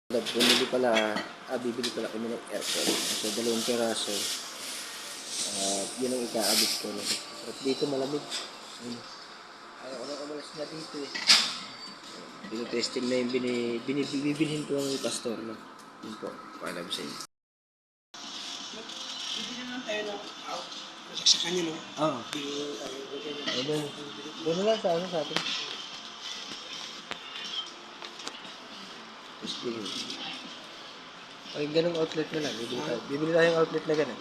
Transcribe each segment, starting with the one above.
Bibili pala kami ng aircon. So, 2 peraso. Yun ang ikaabit ko. No? At dito malamig. Ayaw ko nang umalis na dito eh. Pinitesting na yung binibilhin ko ng pastor. No? Yun po. Paalam sa inyo. Bibili naman tayo ng out. Sa kanya, no? Oo. Doon na lang sa atin. Testing. Ay, ganong outlet na lang. Bibili tayo ng outlet na gano'n.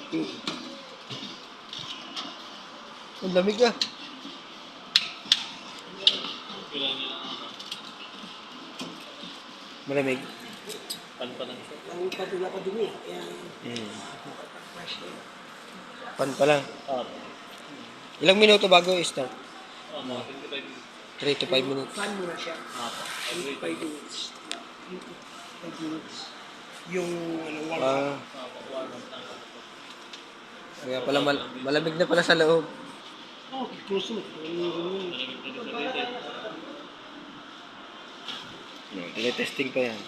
Ang lamig ah. Malamig. Ang patula ka dumi. Kaya, Pan pa lang. Ilang minuto bago i-start? 3 to 5 minutes. fan mo na siya. 5 minutes. 5 minutes. Yung warm up. Kaya pala malamig na pala sa loob. Close mo. Testing pa yan.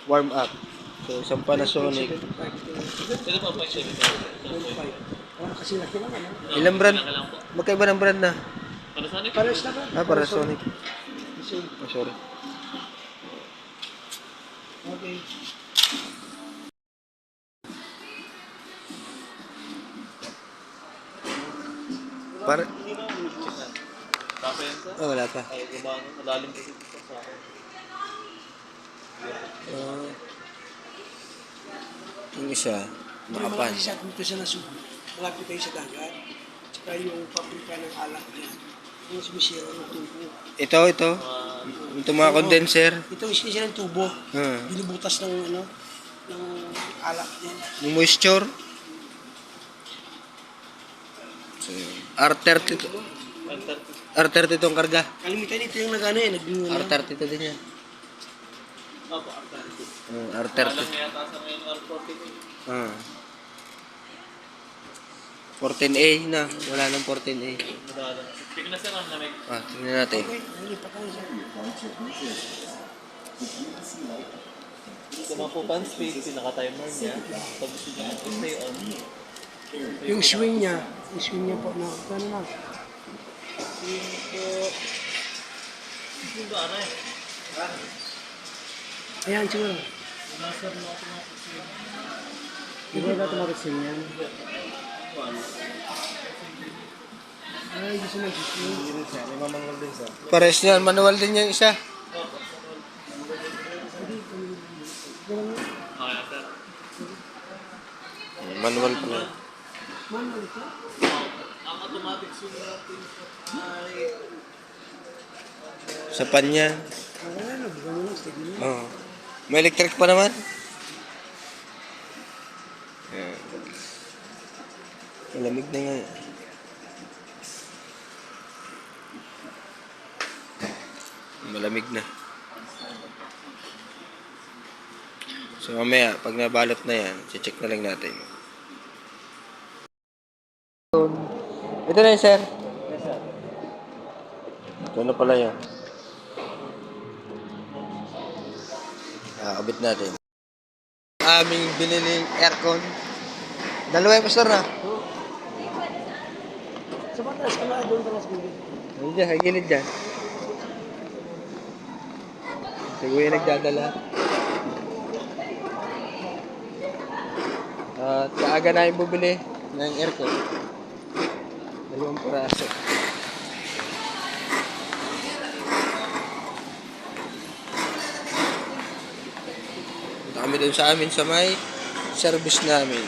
Warm up. So, isang Panasonic. Kasi laki naman. Ilang brand? Magkaiba ng brand na? Panasonic? Pares na ba? Panasonic. Oh, sorry. Okay. Para... wala pa. Ay, malalim kasi dito sa akin. Yung isa, makapan. Dito siya na subo. Malapit tayo sa dagat. Tsaka yung paprika ng alak niya. Yung sumisira ng tubo. Ito. Ito mga condenser. Ito is siya ng tubo. Binubutas ng alak niya. Yung moisture. So, R32. R32 itong karga. Kalimitan ito yung nagano eh. R32 din yan. Opo, R30. R30. Alam niya yata sa ngayon R40. 14A na. Wala nang 14A. Madala. Tignan na sir ang lamig. Tingnan natin. Ito mga po fan speed, pinaka-timer niya. Tapos niya stay on. Yung swing niya po na ano na. Yung ba ano eh? Ayan siguro. Nasa mga automatic swing. Di ba automatic swing yan? Ay, gusto mo swing. May mamangal din sa. Pares niyan, manual din yung isa. Okay, sir. Manual pala. Manual ito? Ang automatic swing natin ay... Sa panya. Ayan, nabigyan mo lang. Steady mo. Oo. May electric pa naman. Malamig na nga. Malamig na. So mamaya, pag nabalot na yan, check na lang natin. Ito na yun, sir. Ito na pala yan. Abit natin. Aming biniling aircon. Dalawa yung pastor na. Sa mataas ka na, doon ka mas gilid. Ayun dyan, sa gilid dyan. Si Kuya nagdadala. At kaaga na yung bubili ng aircon. 2 peraso. Punta kami doon sa amin sa may service namin.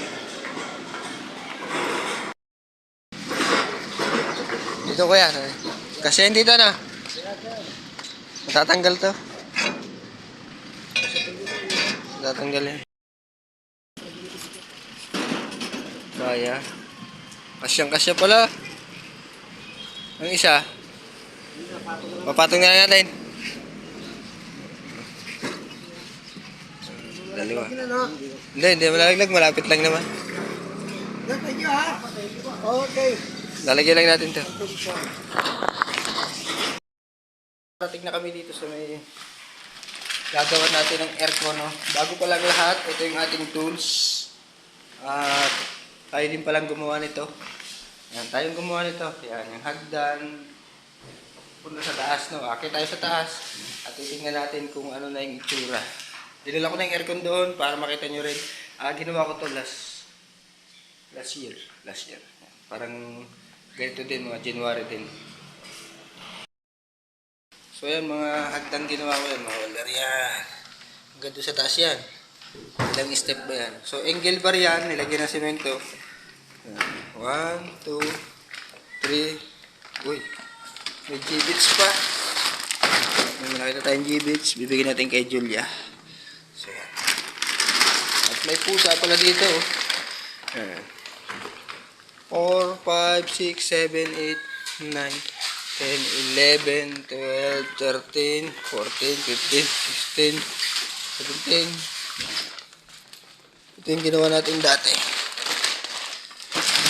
Dito ko yan. Kasi dito na. Matatanggal to. Matatanggal yan. Kaya. Kasyang-kasya pala. Ang isa. Papatong na natin. Dalawa. Hindi malalaglag. Malapit lang naman. Thank you ha. Okay. Lalagyan lang natin to. Parating na kami dito sa may gagawa natin ng aircon, no? Bago pa lang lahat, ito yung ating tools. At tayo din palang gumawa nito. Yan, tayong gumawa nito. Yan, yung hagdan. Punta sa taas, no? Akit tayo sa taas. At titingnan natin kung ano na yung itsura. Dinala ko na yung aircon doon para makita nyo rin. Ginawa ko to last year. Yan. Parang ganito din, mga January din. So yan, mga hagdan ginawa ko yan. Mga walder yan. Hanggang doon sa taas yan. Ilang step ba yan? So, angle bar yan. Nilagyan ng semento. 1, 2, 3. Uy. May G-bits pa. May nakita tayong G-bits. Bibigyan natin kay Julia. So, yan. At may pusa pala dito. Yan. 4, 5, 6, 7, 8, 9, 10, 11, 12, 13, 14, 15, 16, 17. Ito yung ginawa natin dati.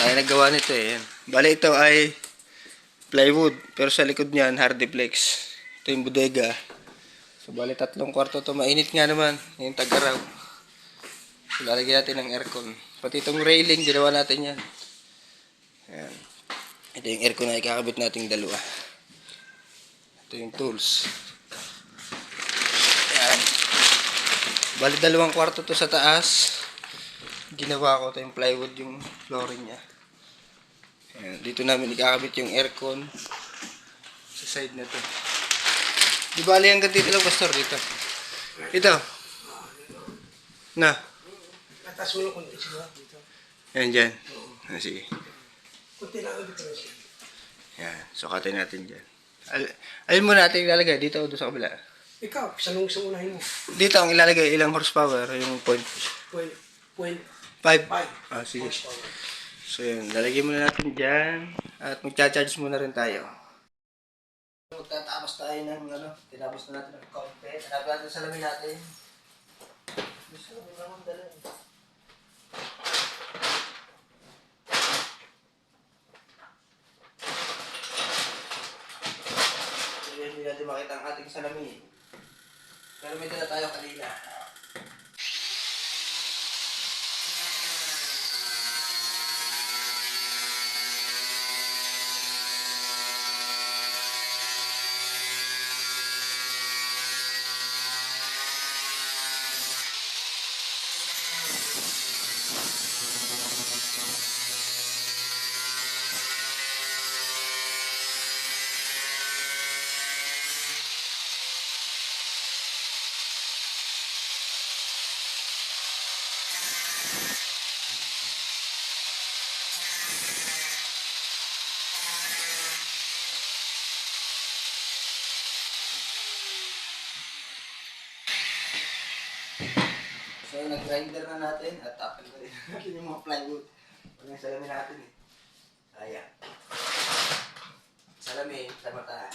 Tayo naggawa nito eh. Bale ito ay plywood. Pero sa likod niyan, hardiplex. Ito yung bodega. So bale 3 kwarto to. Mainit nga naman. Yung tag-araw. So lalagyan natin ng aircon. Pati itong railing, ginawa natin yan. Ayan. Ito yung aircon na ikakabit nating dalawa. Ito yung tools. Ayan. Bali 2 kwarto to sa taas. Ginawa ko ito yung plywood yung flooring niya. Ayan. Dito namin ikakabit yung aircon sa side na to. Di bali hanggang dito lang, Pastor, dito. Ito. Na. Tatas mo lang konti siguro dito. Ayan dyan. Sige. Kunti lang ang difference. Ayan. Sukatin natin dyan. Alin mo natin ilalagay? Dito o doon sa kabila? Ikaw, saan mo sa unahin mo? Dito ang ilalagay. Ilang horsepower? Yung point. Point 5. 5. Sige. So yun. Lalagyan muna natin dyan. At magcha-charge muna rin tayo. Magtatapos tayo ng tinapos na natin ng kaunti. Hanapin natin sa salamin natin. Gusto namin naman dala. Hindi natin makita ang ating salamin. Pero may dala tayo kanina. So, nag-grinder na natin at tapin ko rin natin yung mga plywood. Huwag yung salamin natin eh. Ayan. Salamin sa mata.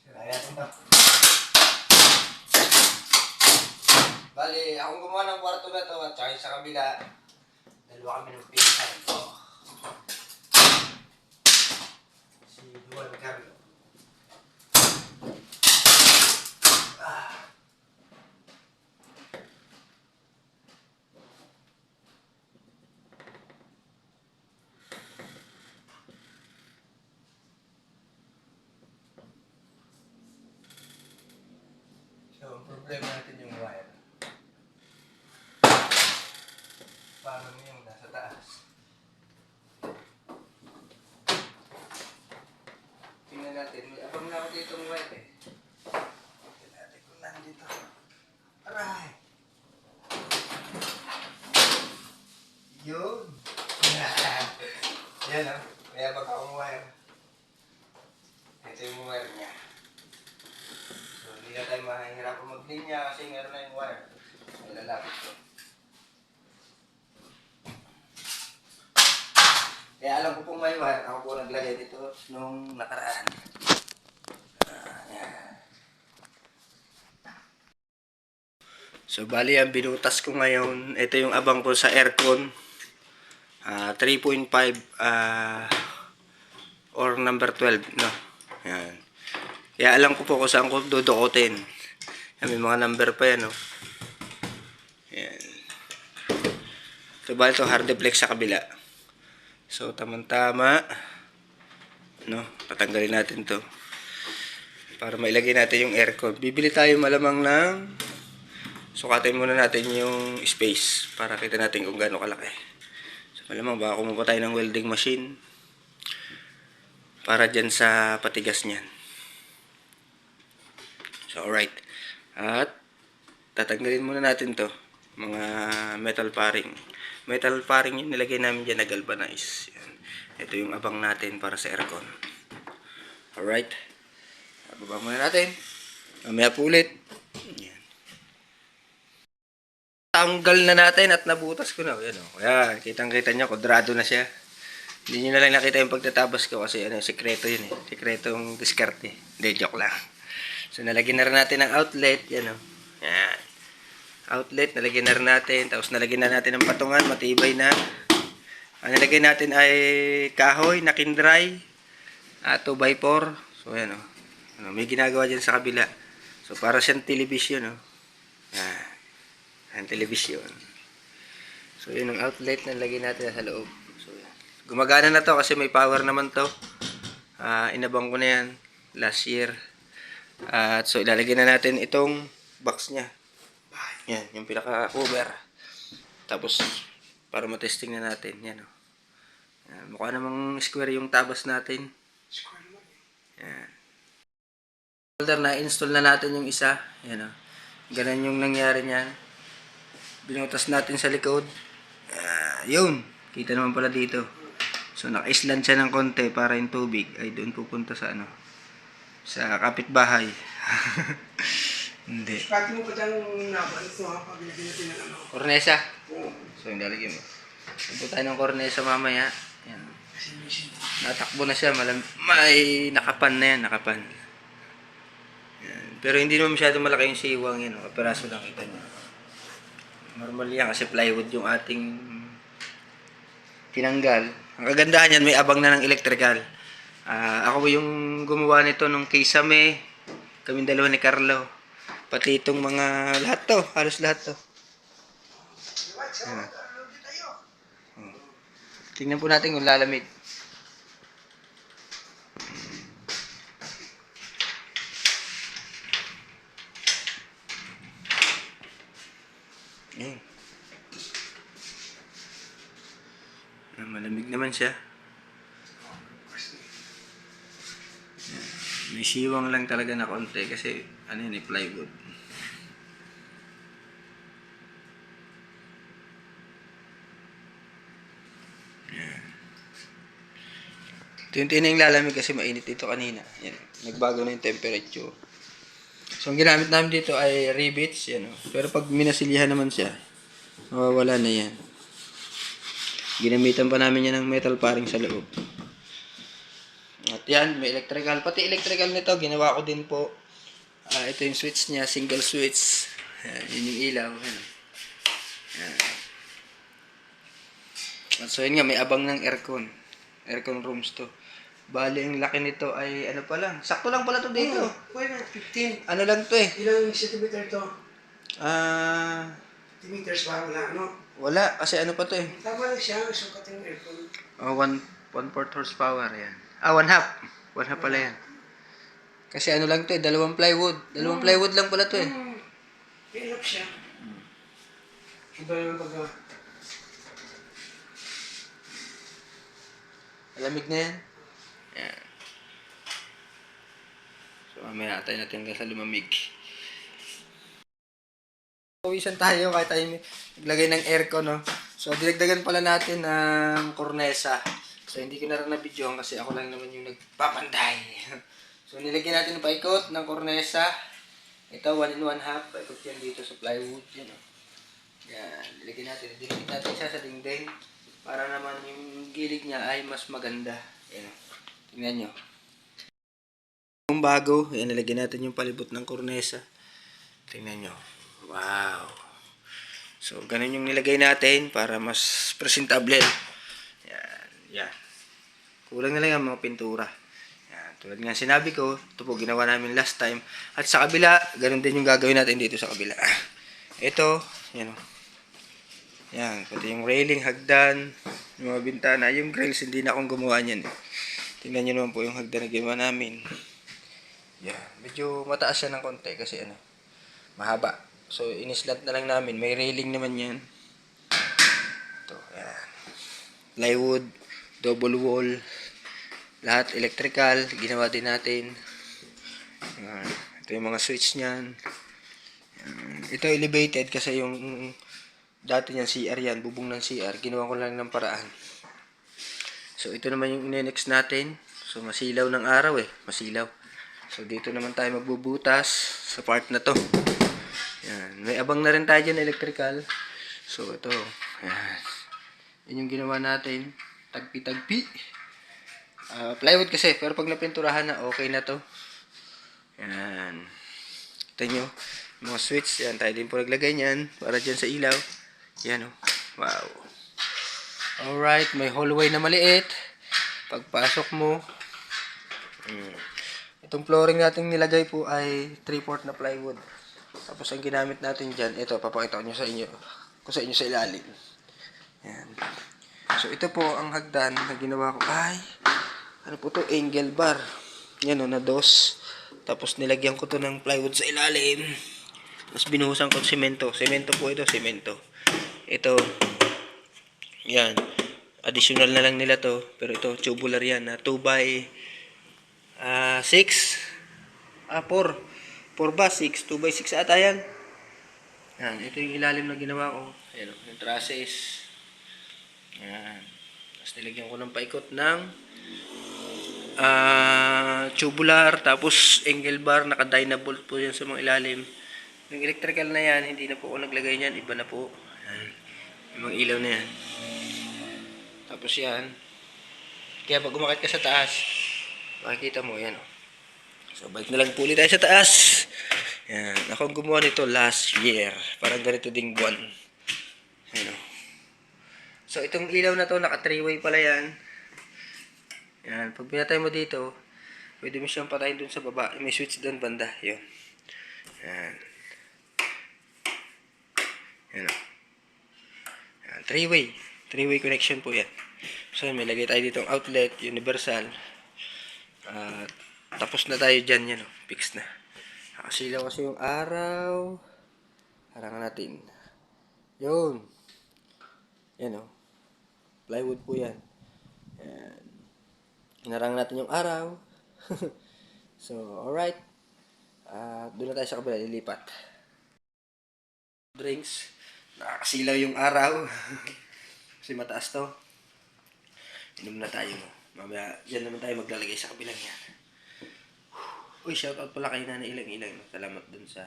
Sirayan natin ito. Bali, akong gumawa ng kwarto na to at saka sa kabila. Dalawa kami ng pinsan. Si Juan Carlo. So, ang problema natin yung wire. Parang yung nasa taas. Tingnan natin. May abang na ako dito ng wire eh. Tingnan natin kung nandito. Aray! Yun! Yan o. May abang akong wire. Ito yung wire niya. So, hindi na tayo mahihirapan maglinya kasi meron na yung wire. May lalapit ko. Kaya alam ko pong may wire, ako po naglagay dito nung nakaraan. Yan. So, bali ang binutas ko ngayon, ito yung abang ko sa aircon. 3.5 or number 12, no? Yan. Kaya alam ko po kung saan ko dudukutin. Yan, may mga number pa yan, no? Yan. So, bali ito hard deflex sa kabila. So, tamang-tama. No? Patanggalin natin to para mailagay natin yung aircon. Bibili tayo malamang ng sukatin muna natin yung space para kita natin kung gaano kalaki. So, malamang baka kumuha tayo ng welding machine para dyan sa patigas niyan. So, alright. At tatanggalin muna natin to mga metal paring. Metal paring yung nilagay namin dyan na galvanize. Yan. Ito yung abang natin para sa aircon. Alright. Baba muna natin. Mamaya po ulit. Yan. Tanggal na natin at nabutas ko na. Yan o. Ayan. Kitang-kita nyo. Kwadrado na siya. Hindi nyo na lang nakita yung pagtatabas ko kasi ano, sekreto yun eh. Sekretong diskarte. Hindi, joke lang. So, nalagyan na rin natin ng outlet. Yan o. Yan. Outlet, nalagyan na rin natin. Tapos nalagyan na natin ng patungan, matibay na. Ang nalagyan natin ay kahoy na kindray. 2x4. So, ayan o. Ano, may ginagawa dyan sa kabila. So, para siyang television o. Yan. Ang television. So, yun ang outlet na nalagyan natin sa loob. So, yan. Gumagana na to kasi may power naman to. Inabang ko na yan last year. At so, ilalagyan na natin itong box niya. Yan, yung pinaka-cover. Tapos, para matesting na natin. Yan, o. Yan, mukha namang square yung tabas natin. Yan. Folder na, install na natin yung isa. Yan, o. Ganun yung nangyari niyan. Binutas natin sa likod. Yun. Kita naman pala dito. So, naka-island siya ng konti para yung tubig ay doon pupunta sa ano. Sa kapitbahay. Hindi. Pati mo pa dyan nabalik mo ha, pag nilagyan natin ng ano. Kornesa. Oo. So, yung lalagyan mo. Punta tayo ng kornesa mamaya. Yan. Natakbo na siya. May nakapan na yan. Nakapan. Yan. Pero hindi naman masyadong malaki yung siwang yan. Kapiraso lang kita niya. Normal yan kasi plywood yung ating tinanggal. Ang kagandahan yan, may abang na ng electrical. Ako yung gumawa nito nung Kisame. Kaming dalawa ni Carlo. Pati itong mga lahat to, halos lahat to. Tingnan po natin kung lalamig. Ayan. Malamig naman siya. May siwang lang talaga na konti kasi ano yun, plywood. Yan. Ito yung lalamig kasi mainit dito kanina. Yan. Nagbago na yung temperature. So, ang ginamit namin dito ay rivets. Yan, oh. Pero pag minasilyahan naman siya, mawawala na yan. Ginamitan pa namin yan ng metal paring sa loob. At yan, may electrical. Pati electrical nito, ginawa ko din po. Ito yung switch niya, single switch. Yan, yun yung ilaw. Yan. Yan. At so yun nga, may abang ng aircon. Aircon rooms to. Bali, ang laki nito ay ano pa lang. Sakto lang pala to dito. Pwede, 15. Ano lang to eh. Ilang centimeter to? 50 meters ba? Wala, ano? Wala, kasi ano pa to eh. Tama lang siya, sukat yung aircon. 1/4 horsepower yan. 1/2. 1/2 pala yan. Kasi ano lang to eh, dalawang plywood. Dalawang plywood lang pala to eh. Pilap siya. Iba yung pagka... Malamig na yan. Yan. So, mamaya tayo natin hanggang sa lumamig. Pawisan tayo kahit tayo naglagay ng aircon, no? So, dinagdagan pala natin ng kornesa. So, hindi ko na rin na-videoan kasi ako lang naman yung nagpapanday. So, nilagyan natin ng paikot ng kornesa. Ito, 1 1/2. Paikot yan dito sa plywood. Yan, no? Yan. Nilagyan natin. Dinikit natin siya sa dingding para naman yung gilid niya ay mas maganda. Yan. Tingnan nyo. Yung bago, yan, nilagyan natin yung palibot ng kornesa. Tingnan nyo. Wow. So, ganun yung nilagay natin para mas presentable. Yan, yan. Kulang na lang ang mga pintura. Yan, tulad nga sinabi ko, ito po ginawa namin last time. At sa kabila, ganun din yung gagawin natin dito sa kabila. Ito, yan o. Yan, pati yung railing, hagdan, yung mga bintana. Yung grills, hindi na akong gumawa niyan. Tingnan nyo naman po yung hagdan na ginawa namin. Yan, medyo mataas siya ng konti kasi ano, mahaba. So, inislant na lang namin. May railing naman yan. Ito, yan. Plywood, double wall, lahat electrical, ginawa din natin. Yan. Ito yung mga switch niyan. Yan. Ito elevated kasi yung dati niyan CR yan, bubong ng CR. Ginawa ko lang ng paraan. So, ito naman yung inenext natin. So, masilaw ng araw masilaw. So, dito naman tayo magbubutas sa part na to. Yan. May abang na rin tayo dyan electrical. So, ito. Yan. Yan yung ginawa natin. Tagpi-tagpi. Plywood kasi. Pero pag napinturahan na, okay na to. Yan. Ito nyo. Mga switch. Yan. Tayo din po naglagay nyan. Para dyan sa ilaw. Yan o. Wow. Alright. May hallway na maliit. Pagpasok mo. Itong flooring natin nilagay po ay 3/4 na plywood. Tapos ang ginamit natin dyan, ito, papakita ko nyo sa inyo. Kung sa inyo sa ilalim. Yan. So, ito po ang hagdan na ginawa ko. Ay, ano po to? Angle bar. Yan o, na dos. Tapos nilagyan ko to ng plywood sa ilalim. Tapos binuhusan ko semento. Semento po ito, semento. Ito, yan. Additional na lang nila to. Pero ito, tubular yan na 2x6. 4 ba? 6. 2x6 ata yan. Yan. Ito yung ilalim na ginawa ko. Ayan o. Yung trusses. Yan. Tapos nilagyan ko ng paikot ng tubular. Tapos angle bar. Naka-dyna bolt po yan sa mga ilalim. Yung electrical na yan, hindi na po ako naglagay niyan. Iba na po. Yan. Yung mga ilaw na yan. Tapos yan. Kaya pag umakit ka sa taas, makikita mo yan o. So, balik na lang po ulit tayo sa taas. Yan. Ako ang gumawa nito last year. Parang ganito ding buwan. Yan o. So, itong ilaw na to, naka 3-way pala yan. Yan. Pag pinatay mo dito, pwede mo siyang patayin dun sa baba. May switch dun banda. Yun. Yan. Yan o. Yan. 3-way. 3-way connection po yan. So, may lagay tayo ditong outlet, universal. Tapos na tayo dyan, yan o. Fix na. Nakasilaw kasi yung araw. Harangan natin. Yun. Yan o. Plywood po yan. Yan. Hinarangan natin yung araw. So, alright. Doon na tayo sa kabila. Lilipat. Drinks. Nakakasilaw yung araw. Kasi mataas to. Inom na tayo. Mamaya, dyan naman tayo maglalagay sa kabilang yan. Uy, shoutout pala kay Nanay Ilang-Ilang. Salamat dun sa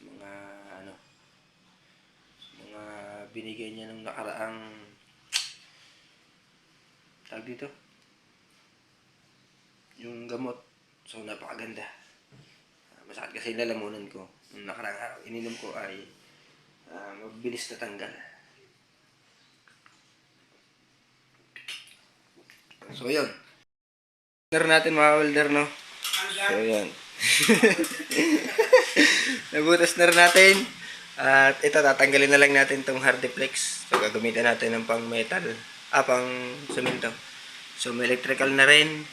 mga mga binigay niya nung nakaraang tawag dito. Yung gamot. So, napakaganda. Masakit kasi lalamunan ko. Nung nakaraang araw, ininom ko ay mabilis na tanggal. So, yun. Welder natin mga welder, no? So, yan. Nabutas na rin natin. At ito, tatanggalin na lang natin itong hardiplex. So, gagamitan natin ng pang metal. Pang semento. So, may electrical na rin.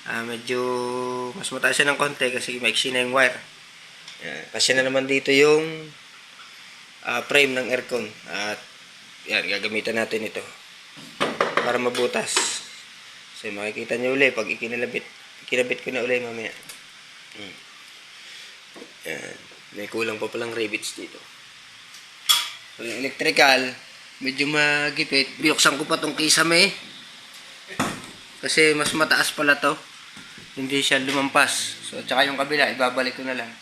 Medyo mas mataas siya ng konti kasi maiksi na yung wire. Kasi na naman dito yung frame ng aircon. At yan, gagamitan natin ito. Para mabutas. So, makikita nyo ulit pag ikinabit ko na ulit mamaya. Yan. May kulang pa palang rivets dito. So, yung electrical, medyo magipit. Binuksan ko pa tong kisame. Kasi mas mataas pala to. Hindi siya lumampas. So, tsaka yung kabila, ibabalik ko na lang.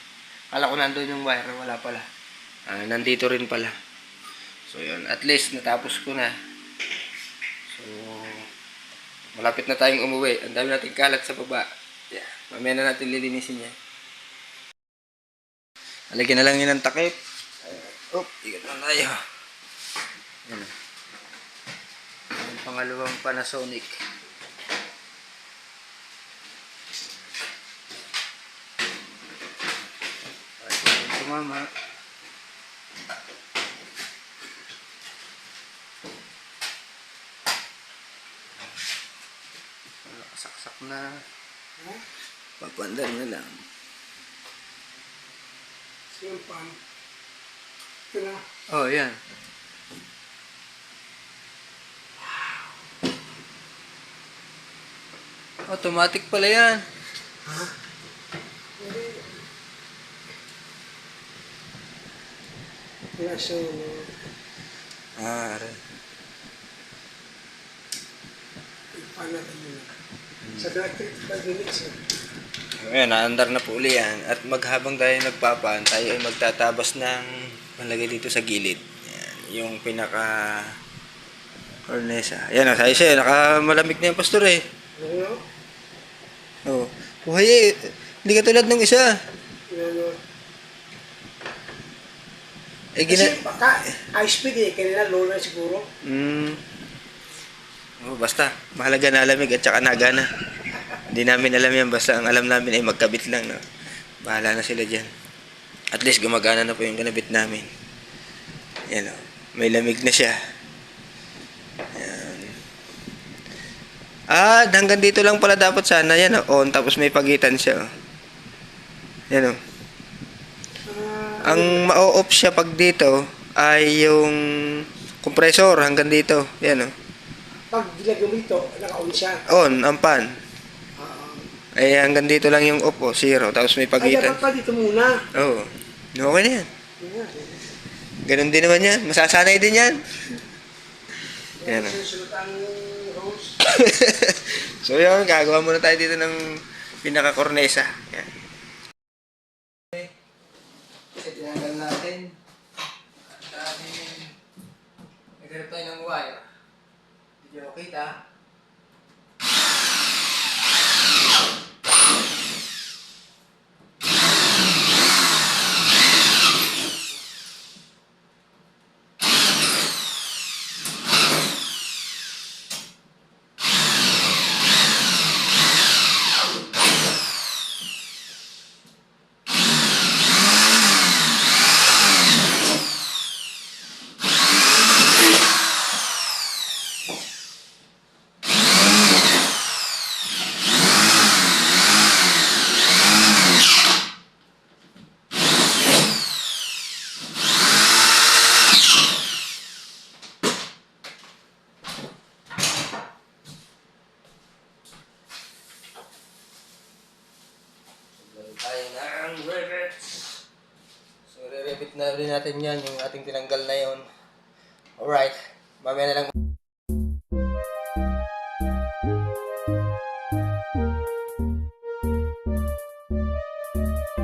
Kala ko nandun yung wire, wala pala. Nandito rin pala. So, yun. At least, natapos ko na. So, malapit na tayong umuwi. Ang dami nating kalat sa baba. Yeah. Mamaya na natin lilinisin niya. Alagyan na lang yun ng takip. Oh, ikot lang tayo. Yan. Ang pangalawang Panasonic. Ay, tumama. Saksak na. Ha? Papandar na lang. Yung pan. Ito na. Oh, yan. Automatic pala yan. Ha? Hindi. Kaya siya Ah, yung pan natin yun. Sa electrical units eh. ayan, naandar na po uli yan. At maghabang tayo nagpapan, tayo ay magtatabas ng malagay dito sa gilid. Yan, yung pinaka cornesa. Ayan, sayo siya, nakamalamig na yung pastor eh. Ano? Oh. Buhay eh. Hindi ka tulad ng isa. Ano? Eh, Kasi baka high speed eh. Kanina low na siguro. Oh, basta, mahalaga na lamig at saka nagana. Hindi namin alam yan, basta ang alam namin ay magkabit lang. No? Bahala na sila dyan. At least gumagana na po yung kanabit namin. Yan o, may lamig na siya. Yan. Ah, hanggang dito lang pala dapat sana. Yan o, on, tapos may pagitan siya. Oh. Yan o. Ang ma-off siya pag dito ay yung compressor hanggang dito. Yan o. Pag dilagyan mo ito, naka-on siya. On, ang pan. Eh, hanggang dito lang yung off, oh, zero. Tapos may Ay, pagitan. dapat pa dito muna. Oo. Okay na yan. Yan. Ganun din naman yan. Masasanay din yan. Yan. Oh. Susunod ang hose. So yun, gagawa muna tayo dito ng pinaka-cornesa. Yan. Kasi tinanggal natin. At naghanap tayo ng wire. Hindi nyo kita. Tayo ng rivets. So, re-revit na rin natin yan, yung ating tinanggal na yon. Alright, mamaya na lang.